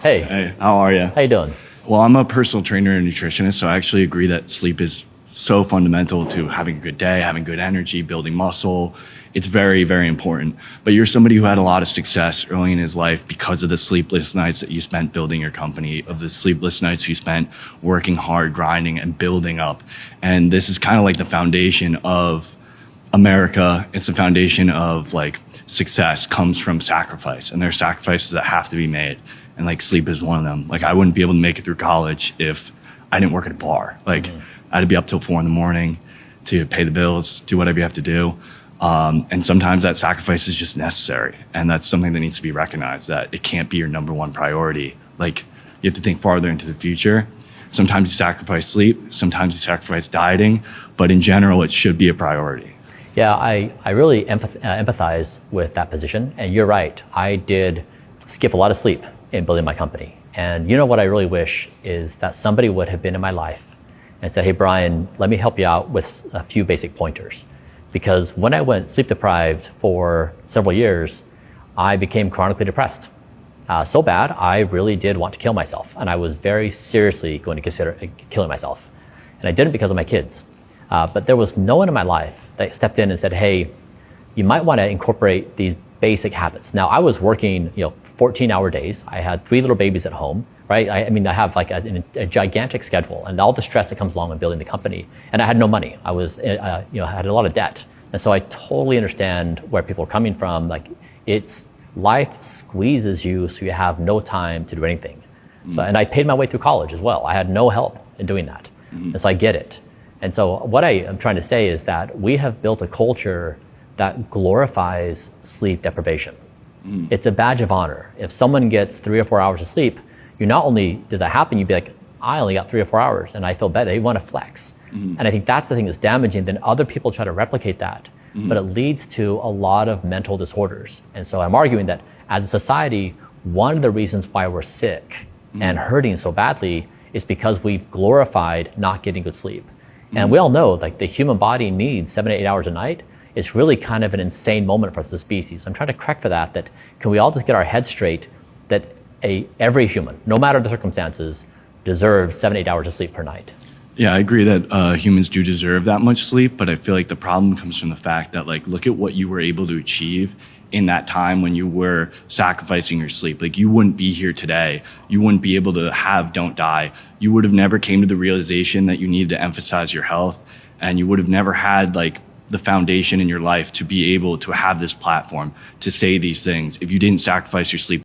Hey, Hey, how are you? how you doing? Well, I'm a personal trainer and nutritionist, so I actually agree that sleep is so fundamental to having a good day, having good energy, building muscle. It's very, very important. But you're somebody who had a lot of success early in his life because of the sleepless nights that you spent building your company, of the sleepless nights you spent working hard, grinding, and building up. And this is kind of like the foundation of America. It's the foundation of like success comes from sacrifice, and there are sacrifices that have to be made. And like sleep is one of them. Like I wouldn't be able to make it through college if I didn't work at a bar. Like I had to be up till 4 a.m. to pay the bills, do whatever you have to do. And sometimes that sacrifice is just necessary. And that's something that needs to be recognized, that it can't be your number one priority. Like you have to think farther into the future. Sometimes you sacrifice sleep, sometimes you sacrifice dieting, but in general, it should be a priority. Yeah, I really empathize with that position. And you're right, I did skip a lot of sleep in building my company. And you know what I really wish is that somebody would have been in my life and said, hey, Brian, let me help you out with a few basic pointers. Because when I went sleep deprived for several years, I became chronically depressed. So bad, I really did want to kill myself. And I was very seriously going to consider killing myself. And I didn't because of my kids. But there was no one in my life that stepped in and said, hey, you might want to incorporate these basic habits. Now I was working, 14-hour days. I had 3 little babies at home, right? I have like a gigantic schedule and all the stress that comes along with building the company. And I had no money. I was, I had a lot of debt. And so I totally understand where people are coming from. Like life squeezes you so you have no time to do anything. So, and I paid my way through college as well. I had no help in doing that. And so I get it. And so what I am trying to say is that we have built a culture that glorifies sleep deprivation. It's a badge of honor. If someone gets 3 or 4 hours of sleep, you not only does that happen, you'd be like, I only got 3 or 4 hours and I feel better. They want to flex. And I think that's the thing that's damaging. Then other people try to replicate that, but it leads to a lot of mental disorders. And so I'm arguing that as a society, one of the reasons why we're sick and hurting so badly is because we've glorified not getting good sleep. And we all know like the human body needs 7 to 8 hours a night. It's really kind of an insane moment for us as a species. I'm trying to correct for that can we all just get our heads straight that every human, no matter the circumstances, deserves 7 to 8 hours of sleep per night. Yeah, I agree that humans do deserve that much sleep, but I feel like the problem comes from the fact that like, look at what you were able to achieve in that time when you were sacrificing your sleep. Like you wouldn't be here today. You wouldn't be able to have Don't Die. You would have never came to the realization that you needed to emphasize your health, and you would have never had like the foundation in your life to be able to have this platform to say these things if you didn't sacrifice your sleep.